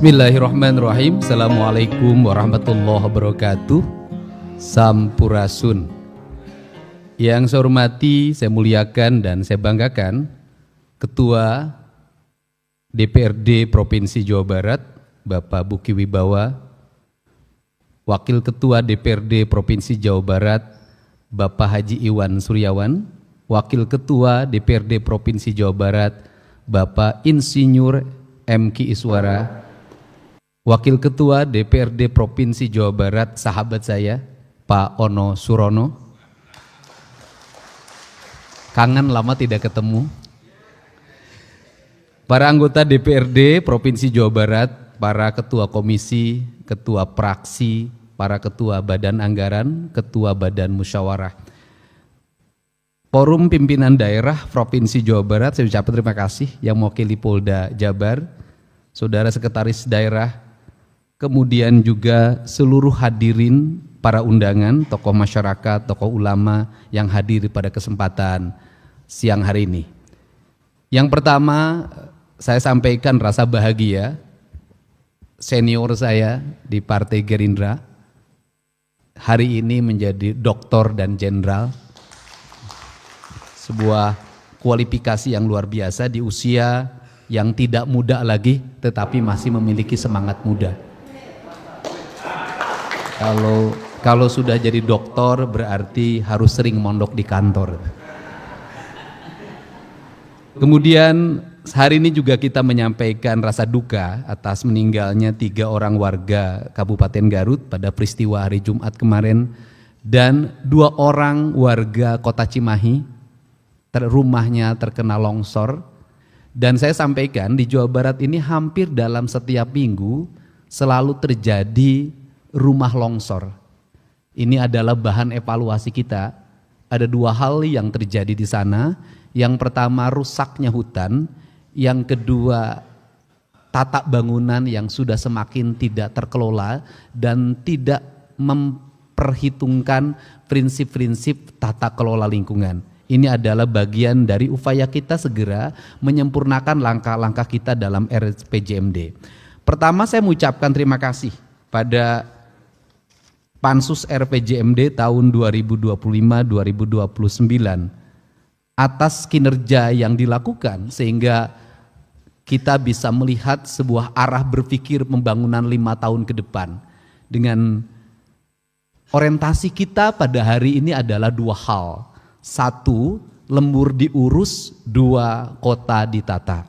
Bismillahirrahmanirrahim. Assalamualaikum warahmatullahi wabarakatuh. Sampurasun. Yang saya hormati, saya muliakan dan saya banggakan Ketua DPRD Provinsi Jawa Barat Bapak Buki Wibawa, Wakil Ketua DPRD Provinsi Jawa Barat Bapak Haji Iwan Suryawan, Wakil Ketua DPRD Provinsi Jawa Barat Bapak Insinyur M.Ki Iswara, Wakil Ketua DPRD Provinsi Jawa Barat sahabat saya Pak Ono Surono. Kangen lama tidak ketemu. Para anggota DPRD Provinsi Jawa Barat, para ketua komisi, ketua praksi, para ketua badan anggaran, ketua badan musyawarah, Forum Pimpinan Daerah Provinsi Jawa Barat, saya ucapkan terima kasih yang mewakili Polda Jabar, Saudara Sekretaris Daerah, kemudian juga seluruh hadirin para undangan, tokoh masyarakat, tokoh ulama yang hadir pada kesempatan siang hari ini. Yang pertama, saya sampaikan rasa bahagia senior saya di Partai Gerindra hari ini menjadi doktor dan jenderal. Sebuah kualifikasi yang luar biasa di usia yang tidak muda lagi tetapi masih memiliki semangat muda. Kalau sudah jadi doktor berarti harus sering mondok di kantor. Kemudian hari ini juga kita menyampaikan rasa duka atas meninggalnya 3 orang warga Kabupaten Garut pada peristiwa hari Jumat kemarin dan 2 orang warga Kota Cimahi rumahnya terkena longsor. Dan saya sampaikan di Jawa Barat ini hampir dalam setiap minggu selalu terjadi rumah longsor. Ini adalah bahan evaluasi kita. Ada 2 hal yang terjadi di sana. Yang pertama rusaknya hutan, yang kedua tata bangunan yang sudah semakin tidak terkelola dan tidak memperhitungkan prinsip-prinsip tata kelola lingkungan. Ini adalah bagian dari upaya kita segera menyempurnakan langkah-langkah kita dalam RPJMD. Pertama saya mengucapkan terima kasih pada Pansus RPJMD tahun 2025-2029 atas kinerja yang dilakukan sehingga kita bisa melihat sebuah arah berpikir pembangunan 5 tahun ke depan. Dengan orientasi kita pada hari ini adalah 2 hal. 1, lembur diurus, 2, kota ditata.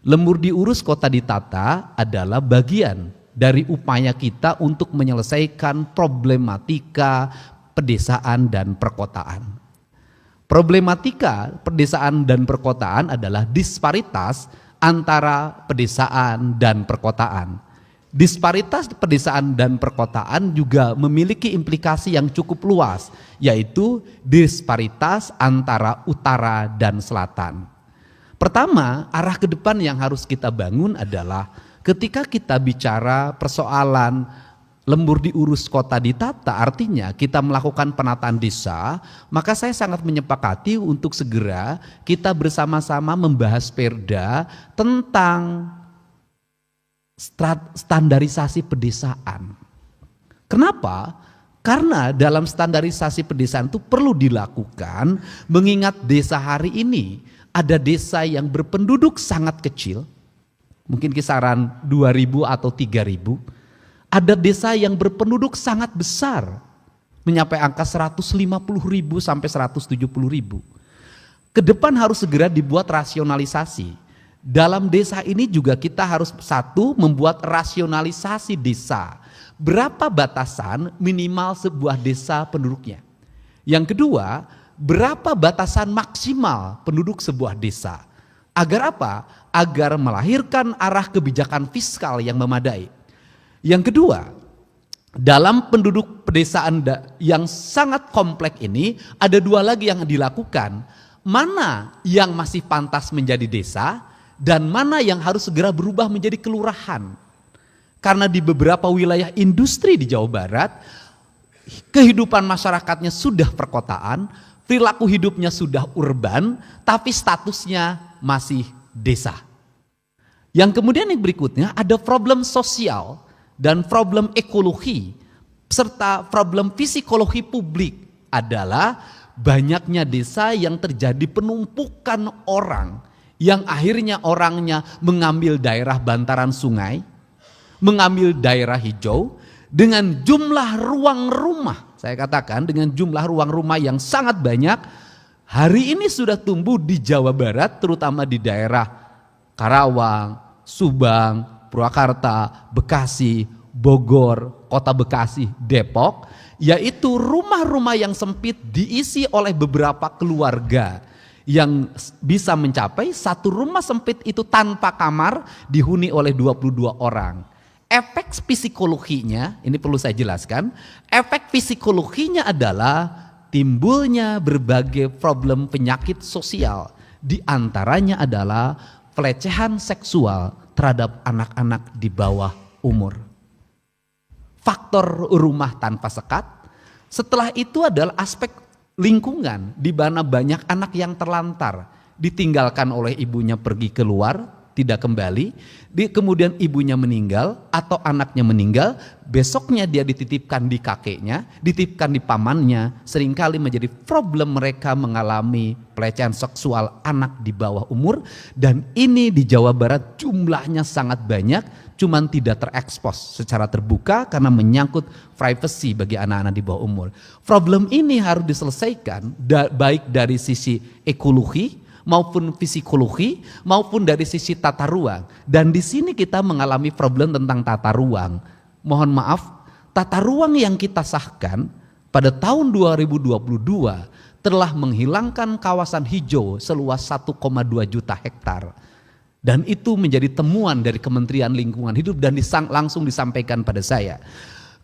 Lembur diurus, kota ditata adalah bagian dari upaya kita untuk menyelesaikan problematika pedesaan dan perkotaan. Problematika pedesaan dan perkotaan adalah disparitas antara pedesaan dan perkotaan. Disparitas pedesaan dan perkotaan juga memiliki implikasi yang cukup luas, yaitu disparitas antara utara dan selatan. Pertama, arah ke depan yang harus kita bangun adalah ketika kita bicara persoalan lembur diurus kota ditata, artinya kita melakukan penataan desa, maka saya sangat menyepakati untuk segera kita bersama-sama membahas perda tentang standarisasi pedesaan. Kenapa? Karena dalam standarisasi pedesaan itu perlu dilakukan mengingat desa hari ini ada desa yang berpenduduk sangat kecil, mungkin kisaran 2.000 atau 3.000. Ada desa yang berpenduduk sangat besar, mencapai angka 150.000 sampai 170.000. Ke depan harus segera dibuat rasionalisasi. Dalam desa ini juga kita harus 1, membuat rasionalisasi desa. Berapa batasan minimal sebuah desa penduduknya? Yang kedua, berapa batasan maksimal penduduk sebuah desa? Agar apa? Agar melahirkan arah kebijakan fiskal yang memadai. Yang kedua, dalam penduduk pedesaan yang sangat kompleks ini ada 2 lagi yang dilakukan. Mana yang masih pantas menjadi desa dan mana yang harus segera berubah menjadi kelurahan. Karena di beberapa wilayah industri di Jawa Barat, kehidupan masyarakatnya sudah perkotaan, perilaku hidupnya sudah urban, tapi statusnya masih desa. Yang kemudian yang berikutnya ada problem sosial dan problem ekologi serta problem psikologi publik adalah banyaknya desa yang terjadi penumpukan orang yang akhirnya orangnya mengambil daerah bantaran sungai, mengambil daerah hijau dengan jumlah ruang rumah. Saya katakan dengan jumlah ruang rumah yang sangat banyak. Hari ini sudah tumbuh di Jawa Barat, terutama di daerah Karawang, Subang, Purwakarta, Bekasi, Bogor, Kota Bekasi, Depok, yaitu rumah-rumah yang sempit diisi oleh beberapa keluarga yang bisa mencapai satu rumah sempit itu tanpa kamar dihuni oleh 22 orang. Efek psikologinya, ini perlu saya jelaskan, efek psikologinya adalah timbulnya berbagai problem penyakit sosial. Di antaranya adalah pelecehan seksual terhadap anak-anak di bawah umur. Faktor rumah tanpa sekat. Setelah itu adalah aspek lingkungan di mana banyak anak yang terlantar, ditinggalkan oleh ibunya pergi keluar, tidak kembali, kemudian ibunya meninggal atau anaknya meninggal, besoknya dia dititipkan di kakeknya, dititipkan di pamannya, seringkali menjadi problem mereka mengalami pelecehan seksual anak di bawah umur, dan ini di Jawa Barat jumlahnya sangat banyak, cuman tidak terekspos secara terbuka karena menyangkut privacy bagi anak-anak di bawah umur. Problem ini harus diselesaikan baik dari sisi ekologi maupun psikologi maupun dari sisi tata ruang. Dan di sini kita mengalami problem tentang tata ruang. Mohon maaf, tata ruang yang kita sahkan pada tahun 2022 telah menghilangkan kawasan hijau seluas 1,2 juta hektar. Dan itu menjadi temuan dari Kementerian Lingkungan Hidup dan langsung disampaikan pada saya.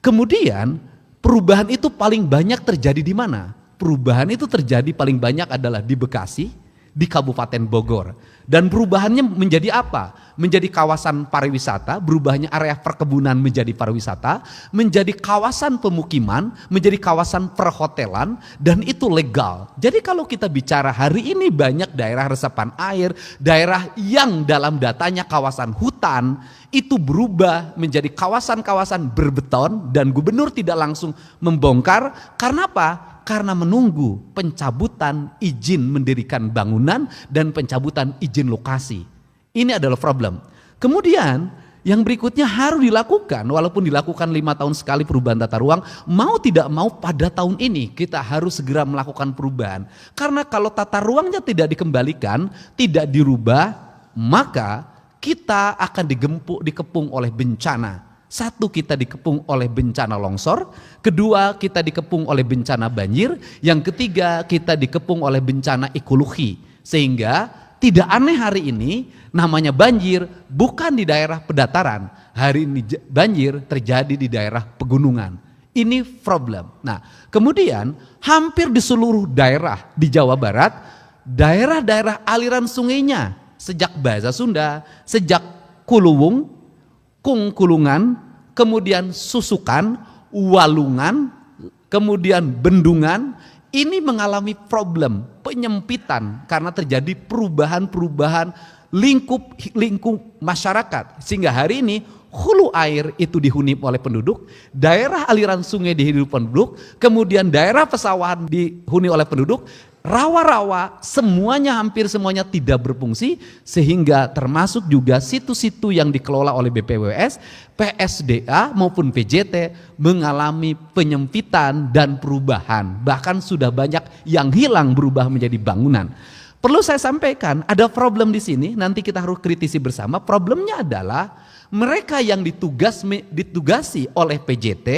Kemudian perubahan itu paling banyak terjadi di mana? Perubahan itu terjadi paling banyak adalah di Bekasi, di Kabupaten Bogor. Dan perubahannya menjadi apa? Menjadi kawasan pariwisata, berubahnya area perkebunan menjadi pariwisata, menjadi kawasan pemukiman, menjadi kawasan perhotelan, dan itu legal. Jadi kalau kita bicara hari ini banyak daerah resapan air, daerah yang dalam datanya kawasan hutan, itu berubah menjadi kawasan-kawasan berbeton dan gubernur tidak langsung membongkar. Karena apa? Karena menunggu pencabutan izin mendirikan bangunan dan pencabutan izin lokasi. Ini adalah problem. Kemudian yang berikutnya harus dilakukan, walaupun dilakukan 5 tahun sekali perubahan tata ruang, mau tidak mau pada tahun ini kita harus segera melakukan perubahan. Karena kalau tata ruangnya tidak dikembalikan, tidak dirubah, maka kita akan dikepung oleh bencana. Satu, kita dikepung oleh bencana longsor. Kedua, kita dikepung oleh bencana banjir. Yang ketiga, kita dikepung oleh bencana ekologi. Sehingga tidak aneh hari ini namanya banjir bukan di daerah pedataran. Hari ini banjir terjadi di daerah pegunungan. Ini problem. Nah, kemudian hampir di seluruh daerah di Jawa Barat, daerah-daerah aliran sungainya sejak Bahasa Sunda, sejak Kuluwung, Kungkulungan, kemudian Susukan, Walungan, kemudian Bendungan, ini mengalami problem penyempitan karena terjadi perubahan-perubahan lingkup masyarakat. Sehingga hari ini hulu air itu dihuni oleh penduduk, daerah aliran sungai dihuni penduduk, kemudian daerah pesawahan dihuni oleh penduduk, rawa-rawa hampir semuanya tidak berfungsi, sehingga termasuk juga situ-situ yang dikelola oleh BPWS, PSDA maupun PJT mengalami penyempitan dan perubahan. Bahkan sudah banyak yang hilang berubah menjadi bangunan. Perlu saya sampaikan, ada problem di sini, nanti kita harus kritisi bersama. Problemnya adalah mereka yang ditugasi oleh PJT,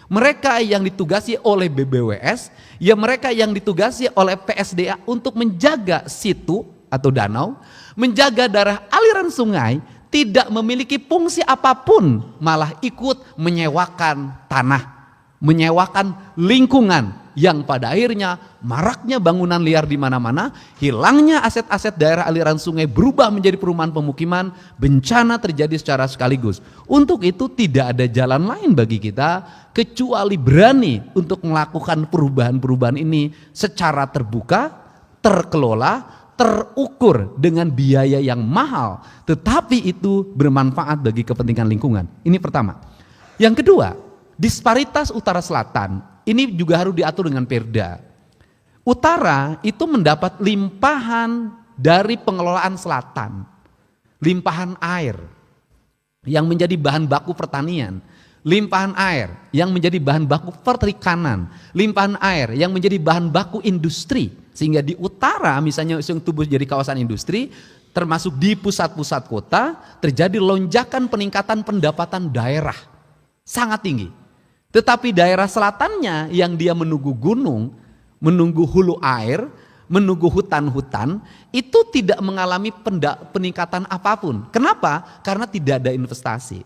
mereka yang ditugasi oleh BBWS, ya mereka yang ditugasi oleh PSDA untuk menjaga situ atau danau, menjaga daerah aliran sungai, tidak memiliki fungsi apapun, malah ikut menyewakan tanah, menyewakan lingkungan, yang pada akhirnya maraknya bangunan liar di mana-mana, hilangnya aset-aset daerah aliran sungai berubah menjadi perumahan pemukiman, bencana terjadi secara sekaligus. Untuk itu tidak ada jalan lain bagi kita kecuali berani untuk melakukan perubahan-perubahan ini secara terbuka, terkelola, terukur dengan biaya yang mahal, tetapi itu bermanfaat bagi kepentingan lingkungan. Ini pertama. Yang kedua, disparitas utara selatan. Ini juga harus diatur dengan perda. Utara itu mendapat limpahan dari pengelolaan selatan. Limpahan air yang menjadi bahan baku pertanian. Limpahan air yang menjadi bahan baku perikanan, limpahan air yang menjadi bahan baku industri, sehingga di utara misalnya yang tumbuh jadi kawasan industri, termasuk di pusat-pusat kota terjadi lonjakan peningkatan pendapatan daerah sangat tinggi. Tetapi daerah selatannya yang dia menunggu gunung, menunggu hulu air, menunggu hutan-hutan, itu tidak mengalami peningkatan apapun. Kenapa? Karena tidak ada investasi.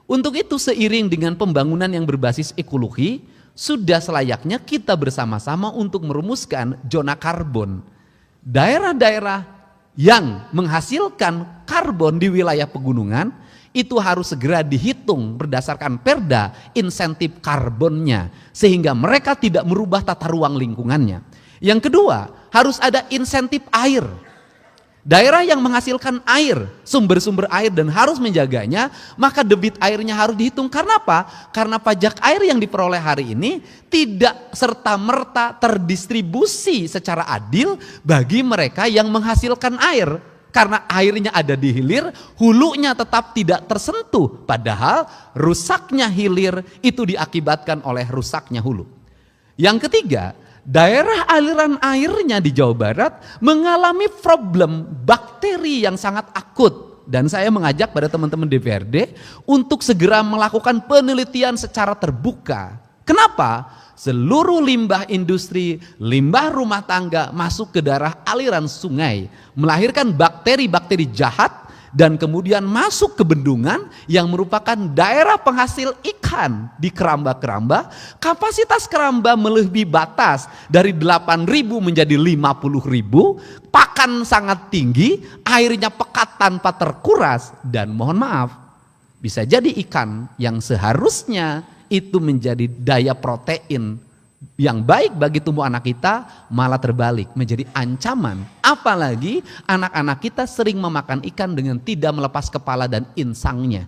Untuk itu seiring dengan pembangunan yang berbasis ekologi, sudah selayaknya kita bersama-sama untuk merumuskan zona karbon. Daerah-daerah yang menghasilkan karbon di wilayah pegunungan, itu harus segera dihitung berdasarkan perda insentif karbonnya, sehingga mereka tidak merubah tata ruang lingkungannya. Yang kedua, harus ada insentif air. Daerah yang menghasilkan air, sumber-sumber air dan harus menjaganya, maka debit airnya harus dihitung. Karena apa? Karena pajak air yang diperoleh hari ini tidak serta-merta terdistribusi secara adil bagi mereka yang menghasilkan air. Karena airnya ada di hilir, hulunya tetap tidak tersentuh. Padahal rusaknya hilir itu diakibatkan oleh rusaknya hulu. Yang ketiga, daerah aliran airnya di Jawa Barat mengalami problem bakteri yang sangat akut. Dan saya mengajak pada teman-teman DPRD untuk segera melakukan penelitian secara terbuka. Kenapa? Seluruh limbah industri, limbah rumah tangga masuk ke daerah aliran sungai, melahirkan bakteri-bakteri jahat, dan kemudian masuk ke bendungan yang merupakan daerah penghasil ikan di keramba-keramba. Kapasitas keramba melebihi batas dari 8.000 menjadi 50.000, pakan sangat tinggi, airnya pekat tanpa terkuras, dan mohon maaf, bisa jadi ikan yang seharusnya itu menjadi daya protein yang baik bagi tubuh anak kita malah terbalik menjadi ancaman. Apalagi anak-anak kita sering memakan ikan dengan tidak melepas kepala dan insangnya.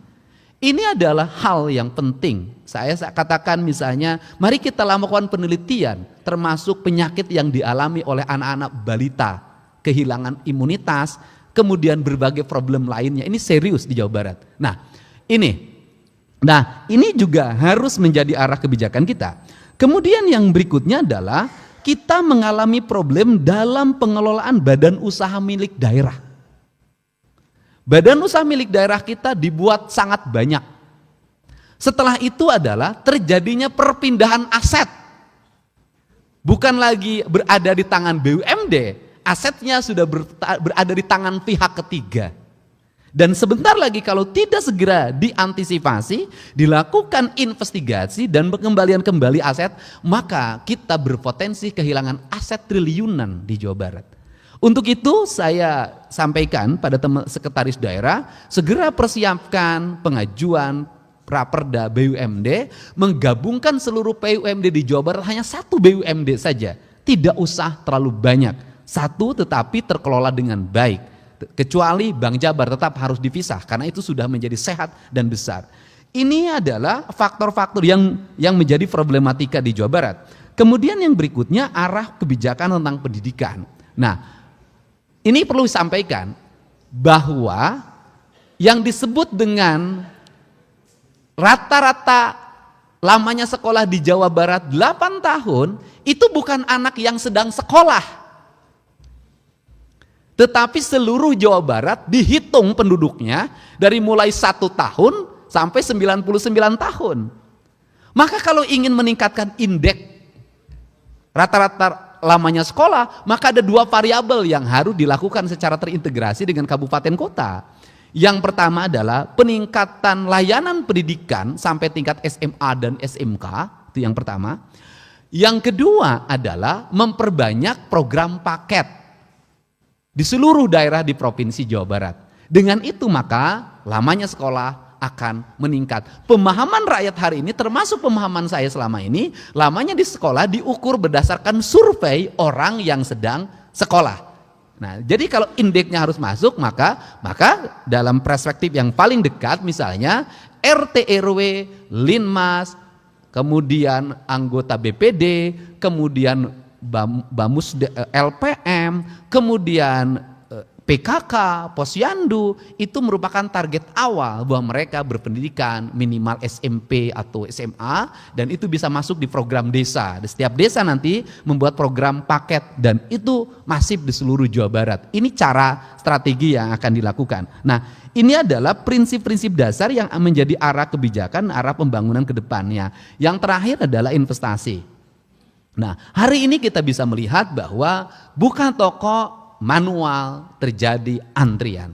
Ini adalah hal yang penting. Saya katakan misalnya, mari kita lakukan penelitian termasuk penyakit yang dialami oleh anak-anak balita, kehilangan imunitas, kemudian berbagai problem lainnya. Ini serius di Jawa Barat. Nah, ini juga harus menjadi arah kebijakan kita. Kemudian yang berikutnya adalah kita mengalami problem dalam pengelolaan badan usaha milik daerah. Badan usaha milik daerah kita dibuat sangat banyak. Setelah itu adalah terjadinya perpindahan aset. Bukan lagi berada di tangan BUMD, asetnya sudah berada di tangan pihak ketiga. Dan sebentar lagi kalau tidak segera diantisipasi, dilakukan investigasi dan pengembalian kembali aset, maka kita berpotensi kehilangan aset triliunan di Jawa Barat. Untuk itu saya sampaikan pada teman sekretaris daerah, segera persiapkan pengajuan Raperda BUMD, menggabungkan seluruh BUMD di Jawa Barat hanya satu BUMD saja, tidak usah terlalu banyak, satu tetapi terkelola dengan baik. Kecuali Bank Jabar tetap harus dipisah karena itu sudah menjadi sehat dan besar. Ini adalah faktor-faktor yang menjadi problematika di Jawa Barat. Kemudian yang berikutnya arah kebijakan tentang pendidikan. Nah, ini perlu disampaikan bahwa yang disebut dengan rata-rata lamanya sekolah di Jawa Barat 8 tahun itu bukan anak yang sedang sekolah. Tetapi seluruh Jawa Barat dihitung penduduknya dari mulai 1 tahun sampai 99 tahun. Maka kalau ingin meningkatkan indeks rata-rata lamanya sekolah, maka ada 2 variabel yang harus dilakukan secara terintegrasi dengan kabupaten kota. Yang pertama adalah peningkatan layanan pendidikan sampai tingkat SMA dan SMK, itu yang pertama. Yang kedua adalah memperbanyak program paket di seluruh daerah di Provinsi Jawa Barat. Dengan itu maka lamanya sekolah akan meningkat. Pemahaman rakyat hari ini termasuk pemahaman saya selama ini, lamanya di sekolah diukur berdasarkan survei orang yang sedang sekolah. Nah, jadi kalau indeksnya harus masuk, maka dalam perspektif yang paling dekat misalnya RT RW, Linmas, kemudian anggota BPD, kemudian Bamus LPM, kemudian PKK, Posyandu, itu merupakan target awal bahwa mereka berpendidikan minimal SMP atau SMA, dan itu bisa masuk di program desa. Di setiap desa nanti membuat program paket, dan itu masif di seluruh Jawa Barat. Ini cara strategi yang akan dilakukan. Nah, ini adalah prinsip-prinsip dasar yang menjadi arah kebijakan, arah pembangunan ke depannya. Yang terakhir adalah investasi. Nah, hari ini kita bisa melihat bahwa buka toko manual terjadi antrian.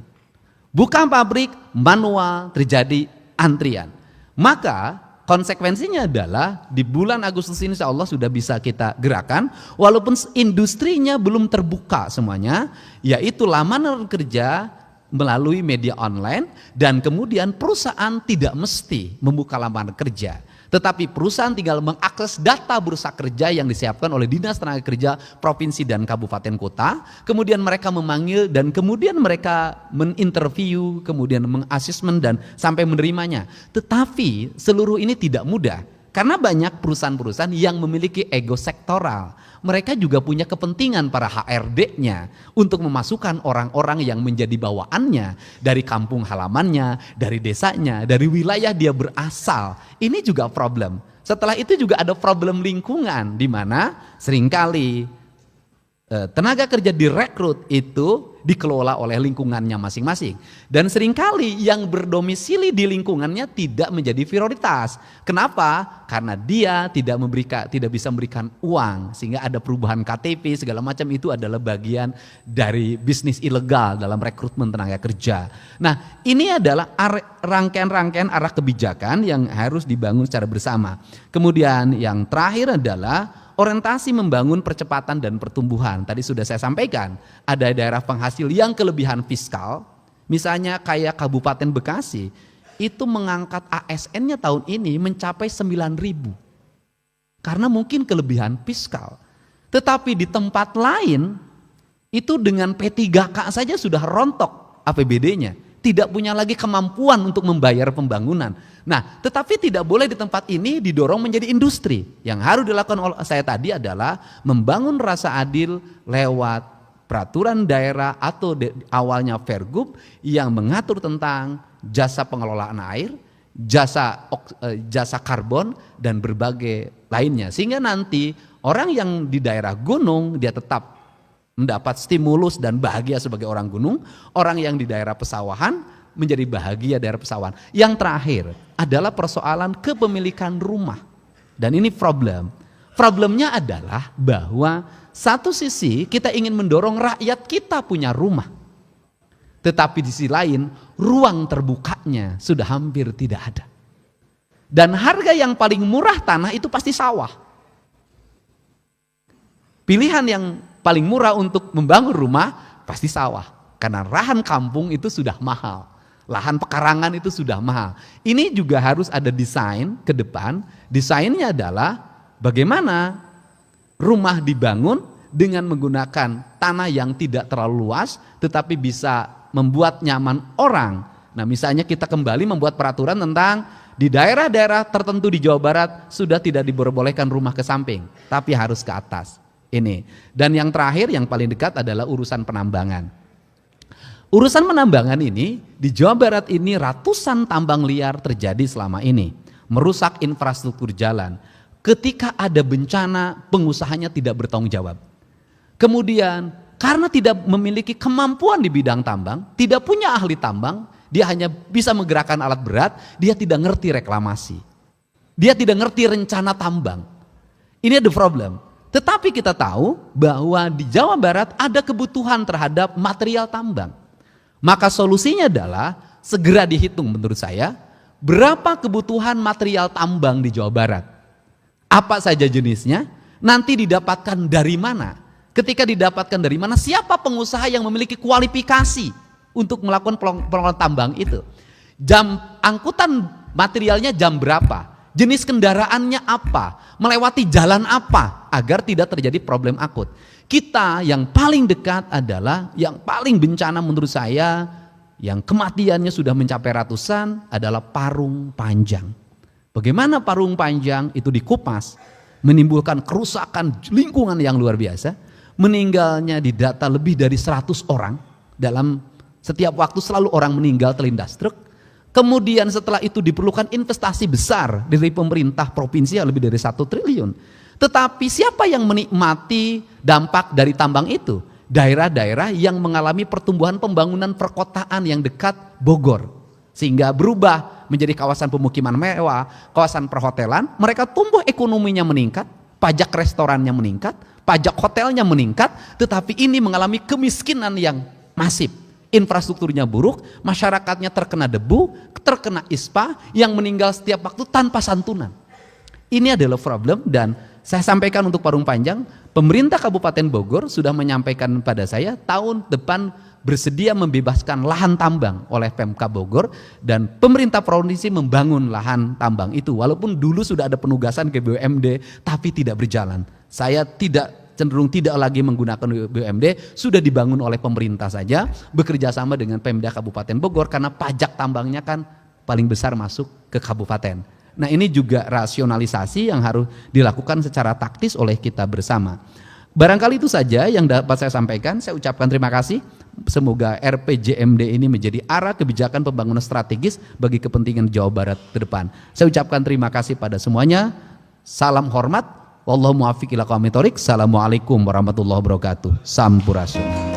Buka pabrik manual terjadi antrian. Maka konsekuensinya adalah di bulan Agustus ini insya Allah sudah bisa kita gerakan, walaupun industrinya belum terbuka semuanya, yaitu lamanan kerja melalui media online, dan kemudian perusahaan tidak mesti membuka lamanan kerja. Tetapi perusahaan tinggal mengakses data bursa kerja yang disiapkan oleh Dinas Tenaga Kerja Provinsi dan Kabupaten Kota. Kemudian mereka memanggil dan kemudian mereka meninterview, kemudian mengasesmen dan sampai menerimanya. Tetapi seluruh ini tidak mudah karena banyak perusahaan-perusahaan yang memiliki ego sektoral. Mereka juga punya kepentingan para HRD-nya untuk memasukkan orang-orang yang menjadi bawaannya dari kampung halamannya, dari desanya, dari wilayah dia berasal. Ini juga problem. Setelah itu juga ada problem lingkungan, di mana seringkali tenaga kerja direkrut itu dikelola oleh lingkungannya masing-masing, dan seringkali yang berdomisili di lingkungannya tidak menjadi prioritas. Kenapa? Karena dia tidak bisa memberikan uang, sehingga ada perubahan KTP segala macam. Itu adalah bagian dari bisnis ilegal dalam rekrutmen tenaga kerja. Nah, ini adalah rangkaian-rangkaian arah kebijakan yang harus dibangun secara bersama. Kemudian yang terakhir adalah orientasi membangun percepatan dan pertumbuhan. Tadi sudah saya sampaikan, ada daerah penghasil yang kelebihan fiskal, misalnya kayak Kabupaten Bekasi, itu mengangkat ASN-nya tahun ini mencapai 9.000. Karena mungkin kelebihan fiskal. Tetapi di tempat lain, itu dengan P3K saja sudah rontok APBD-nya. Tidak punya lagi kemampuan untuk membayar pembangunan. Nah, tetapi tidak boleh di tempat ini didorong menjadi industri. Yang harus dilakukan oleh saya tadi adalah membangun rasa adil lewat peraturan daerah atau awalnya Pergub yang mengatur tentang jasa pengelolaan air, jasa karbon, dan berbagai lainnya. Sehingga nanti orang yang di daerah gunung dia tetap mendapat stimulus dan bahagia sebagai orang gunung, orang yang di daerah pesawahan menjadi bahagia daerah pesawahan. Yang terakhir adalah persoalan kepemilikan rumah. Dan ini problem. Problemnya adalah bahwa satu sisi kita ingin mendorong rakyat kita punya rumah. Tetapi di sisi lain ruang terbukanya sudah hampir tidak ada. Dan harga yang paling murah tanah itu pasti sawah. Pilihan yang paling murah untuk membangun rumah pasti sawah. Karena lahan kampung itu sudah mahal. Lahan pekarangan itu sudah mahal. Ini juga harus ada desain ke depan. Desainnya adalah bagaimana rumah dibangun dengan menggunakan tanah yang tidak terlalu luas tetapi bisa membuat nyaman orang. Nah, misalnya kita kembali membuat peraturan tentang di daerah-daerah tertentu di Jawa Barat sudah tidak diperbolehkan rumah ke samping, tapi harus ke atas. Ini. Dan yang terakhir yang paling dekat adalah urusan penambangan. Urusan penambangan ini di Jawa Barat ini ratusan tambang liar terjadi selama ini, merusak infrastruktur jalan. Ketika ada bencana, pengusahanya tidak bertanggung jawab. Kemudian karena tidak memiliki kemampuan di bidang tambang, tidak punya ahli tambang, dia hanya bisa menggerakkan alat berat, dia tidak ngerti reklamasi. Dia tidak ngerti rencana tambang. Ini ada problem. Tetapi kita tahu bahwa di Jawa Barat ada kebutuhan terhadap material tambang. Maka solusinya adalah segera dihitung menurut saya berapa kebutuhan material tambang di Jawa Barat. Apa saja jenisnya, nanti didapatkan dari mana. Ketika didapatkan dari mana, siapa pengusaha yang memiliki kualifikasi untuk melakukan pengelolaan tambang itu. Jam angkutan materialnya jam berapa. jenis kendaraannya apa, melewati jalan apa, agar tidak terjadi problem akut. Kita yang paling dekat adalah, yang paling bencana menurut saya, yang kematiannya sudah mencapai ratusan, adalah parung panjang. Bagaimana parung panjang itu dikupas, menimbulkan kerusakan lingkungan yang luar biasa, meninggalnya di data lebih dari 100 orang, dalam setiap waktu selalu orang meninggal terlindas truk. Kemudian setelah itu diperlukan investasi besar dari pemerintah provinsi yang lebih dari 1 triliun. Tetapi siapa yang menikmati dampak dari tambang itu? Daerah-daerah yang mengalami pertumbuhan pembangunan perkotaan yang dekat Bogor. Sehingga berubah menjadi kawasan pemukiman mewah, kawasan perhotelan, mereka tumbuh ekonominya meningkat, pajak restorannya meningkat, pajak hotelnya meningkat, tetapi ini mengalami kemiskinan yang masif. Infrastrukturnya buruk, masyarakatnya terkena debu, terkena ispa, yang meninggal setiap waktu tanpa santunan. Ini adalah problem, dan saya sampaikan untuk parung panjang, pemerintah Kabupaten Bogor sudah menyampaikan pada saya tahun depan bersedia membebaskan lahan tambang oleh Pemkab Bogor, dan pemerintah provinsi membangun lahan tambang itu. Walaupun dulu sudah ada penugasan ke BUMD, tapi tidak berjalan. Saya cenderung tidak lagi menggunakan BUMD, sudah dibangun oleh pemerintah saja, bekerja sama dengan Pemda Kabupaten Bogor, karena pajak tambangnya kan paling besar masuk ke kabupaten. Nah, ini juga rasionalisasi yang harus dilakukan secara taktis oleh kita bersama. Barangkali itu saja yang dapat saya sampaikan. Saya ucapkan terima kasih. Semoga RPJMD ini menjadi arah kebijakan pembangunan strategis bagi kepentingan Jawa Barat ke depan. Saya ucapkan terima kasih pada semuanya. Salam hormat. Wallahu muwaffiq ila aqwamit thoriq. Assalamualaikum warahmatullahi wabarakatuh. Sampurasun.